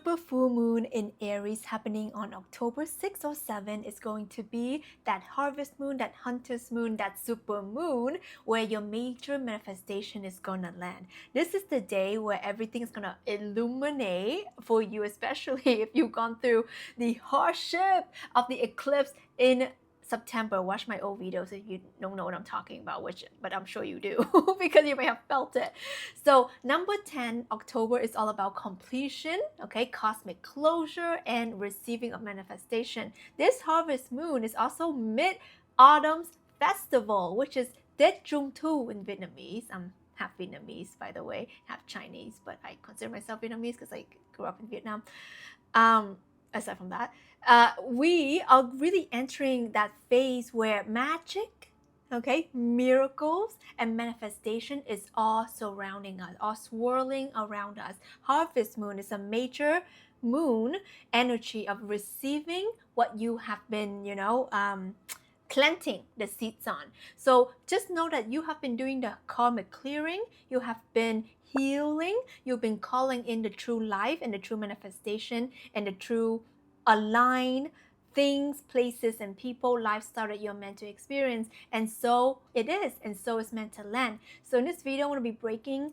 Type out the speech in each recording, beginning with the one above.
super full moon in Aries happening on October 6 or 7 is going to be that harvest moon, that hunter's moon, that super moon where your major manifestation is gonna land. This is the day where everything is gonna illuminate for you, especially if you've gone through the hardship of the eclipse in September. Watch my old videos if you don't know what I'm talking about, but I'm sure you do because you may have felt it. So number 10, October is all about completion, okay, cosmic closure and receiving of manifestation. This harvest moon is also mid-autumn's festival, which is Tết Trung Thu in Vietnamese. I'm half Vietnamese, by the way, half Chinese, but I consider myself Vietnamese because I grew up in Vietnam. Aside from that, we are really entering that phase where magic, okay, miracles and manifestation is all surrounding us, all swirling around us. Harvest moon is a major moon energy of receiving what you have been, planting the seeds on. So just know that you have been doing the karmic clearing, you have been healing, you've been calling in the true life and the true manifestation and the true align things, places, and people, lifestyle that you're meant to experience. And so it is, and so it's meant to land. So in this video, I'm going to be breaking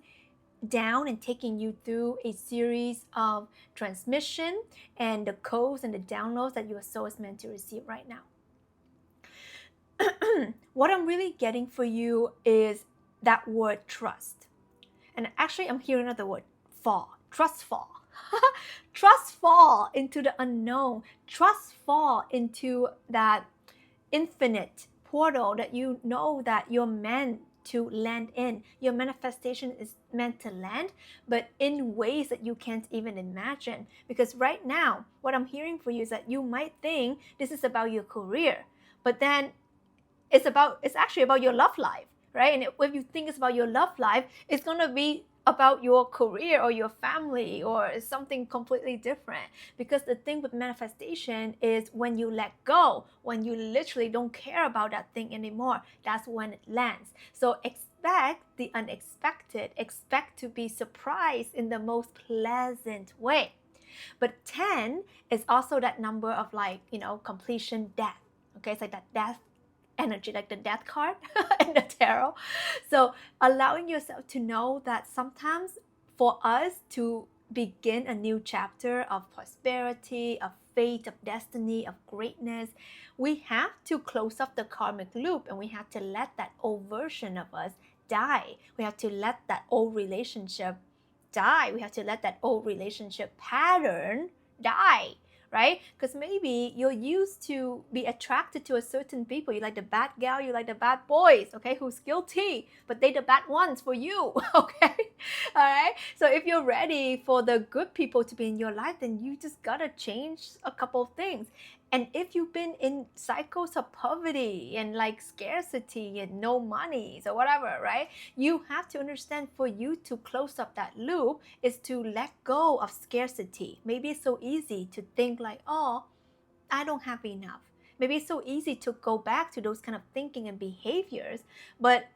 down and taking you through a series of transmission and the codes and the downloads that your soul is meant to receive right now. What I'm really getting for you is that word trust. And actually, I'm hearing another word, fall. Trust fall. Trust fall into the unknown. Trust fall into that infinite portal that you know that you're meant to land in. Your manifestation is meant to land, but in ways that you can't even imagine. Because right now, what I'm hearing for you is that you might think this is about your career, but then it's actually about your love life, right? And if you think it's about your love life, it's gonna be about your career or your family or something completely different. Because the thing with manifestation is when you let go, when you literally don't care about that thing anymore, that's when it lands. So expect the unexpected, expect to be surprised in the most pleasant way. But 10 is also that number of completion, death. Okay, it's like that death energy, like the death card in the tarot. So allowing yourself to know that sometimes for us to begin a new chapter of prosperity, of fate, of destiny, of greatness, we have to close off the karmic loop and we have to let that old version of us die. We have to let that old relationship die. We have to let that old relationship pattern die. Right? Because maybe you're used to be attracted to a certain people. You like the bad gal, you like the bad boys, okay, who's guilty, but they the bad ones for you, okay? All right? So if you're ready for the good people to be in your life, then you just gotta change a couple of things. And if you've been in cycles of poverty and like scarcity and no money or whatever, right? You have to understand for you to close up that loop is to let go of scarcity. Maybe it's so easy to think like, oh, I don't have enough. Maybe it's so easy to go back to those kind of thinking and behaviors. But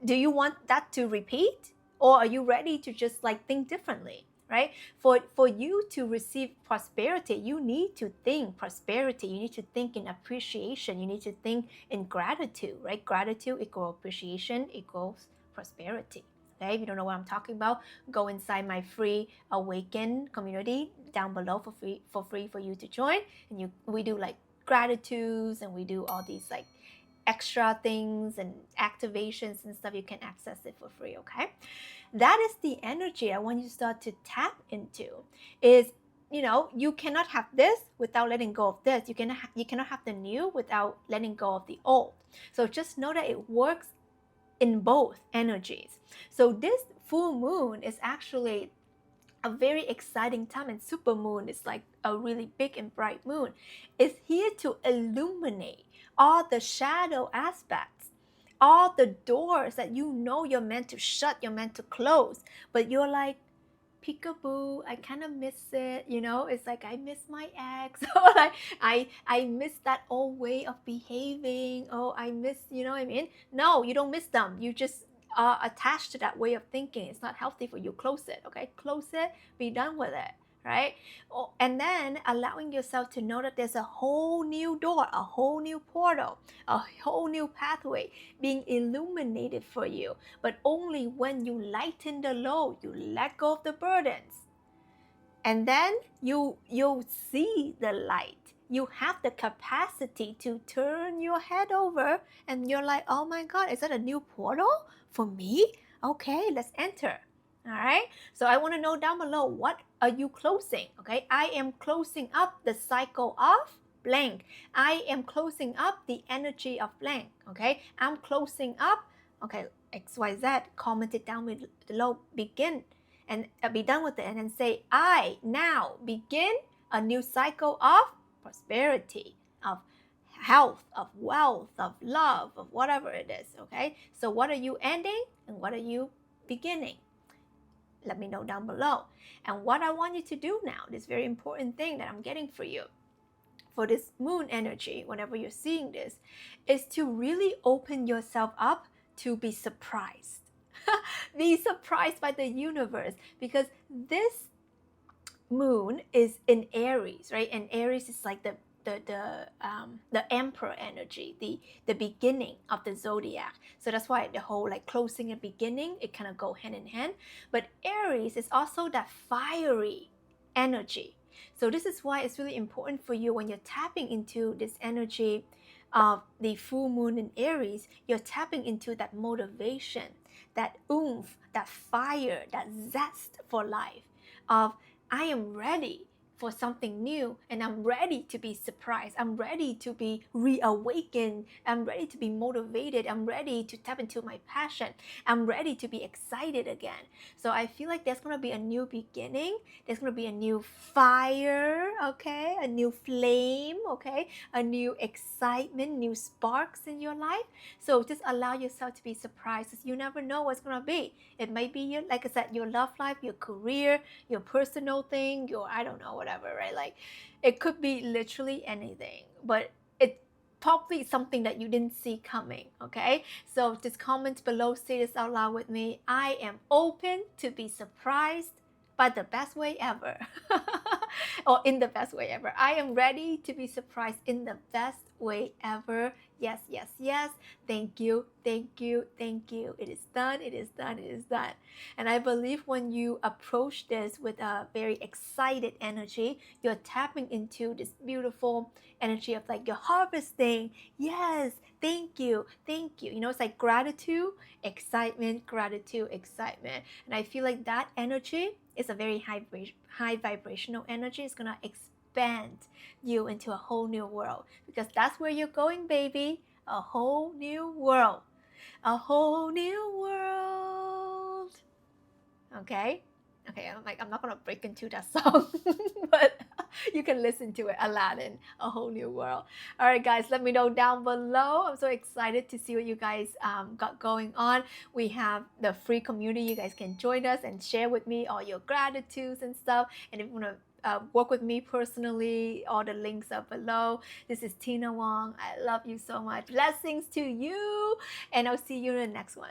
do you want that to repeat? Or are you ready to just like think differently? Right? For you to receive prosperity, you need to think prosperity. You need to think in appreciation. You need to think in gratitude, right? Gratitude equals appreciation equals prosperity. Okay, if you don't know what I'm talking about, go inside my free Awaken community down below for free for you to join. And we do like gratitudes and we do all these like extra things and activations and stuff. You can access it for free, okay? That is the energy I want you to start to tap into. Is, you cannot have this without letting go of this. You cannot have the new without letting go of the old. So just know that it works in both energies. So this full moon is actually a very exciting time, and super moon is like a really big and bright moon. It's here to illuminate all the shadow aspects, all the doors that you're meant to shut, you're meant to close, but you're like, peekaboo, I kind of miss it, it's like I miss my ex, or like I miss that old way of behaving, oh I miss, you know what I mean? No, you don't miss them, you just are attached to that way of thinking. It's not healthy for you. Close it, okay? Close it, be done with it, right? And then allowing yourself to know that there's a whole new door, a whole new portal, a whole new pathway being illuminated for you. But only when you lighten the load, you let go of the burdens. And then you'll see the light. You have the capacity to turn your head over and you're like, oh my God, is that a new portal for me? Okay, let's enter. All right. So I want to know down below, what are you closing? Okay. I am closing up the cycle of blank. I am closing up the energy of blank. Okay. I'm closing up. Okay. XYZ. Comment it down below. Begin and be done with it, and then say, I now begin a new cycle of prosperity, of health, of wealth, of love, of whatever it is. Okay. So what are you ending and what are you beginning? Let me know down below. And what I want you to do now, this very important thing that I'm getting for you, for this moon energy, whenever you're seeing this, is to really open yourself up to be surprised. Be surprised by the universe, because this moon is in Aries, right? And Aries is like the emperor energy, the beginning of the zodiac. So that's why the whole like closing and beginning, it kind of go hand in hand. But Aries is also that fiery energy. So this is why it's really important for you when you're tapping into this energy of the full moon in Aries, you're tapping into that motivation, that oomph, that fire, that zest for life of, I am ready for something new, and I'm ready to be surprised. I'm ready to be reawakened. I'm ready to be motivated. I'm ready to tap into my passion. I'm ready to be excited again. So I feel like there's going to be a new beginning. There's going to be a new fire, okay? A new flame, okay? A new excitement, new sparks in your life. So just allow yourself to be surprised, because you never know what's going to be. It may be, your, like I said, your love life, your career, your personal thing, your, I don't know, whatever, right? Like it could be literally anything, but it's probably something that you didn't see coming, okay? So just comment below, say this out loud with me. I am open to be surprised by the best way ever. Or in the best way ever. I am ready to be surprised in the best way ever. Yes, yes, yes. Thank you, thank you, thank you. It is done, it is done, it is done. And I believe when you approach this with a very excited energy, you're tapping into this beautiful energy of like you're harvesting. Yes, thank you, thank you. You know, it's like gratitude, excitement, gratitude, excitement. And I feel like that energy is a very high vibrational energy. It's gonna expand you into a whole new world, because that's where you're going, baby. A whole new world. A whole new world. Okay? Okay, I'm not gonna break into that song, but you can listen to it, Aladdin, A Whole New World. All right, guys, let me know down below. I'm so excited to see what you guys got going on. We have the free community. You guys can join us and share with me all your gratitudes and stuff. And if you want to work with me personally, all the links are below. This is Tina Wong. I love you so much. Blessings to you, and I'll see you in the next one.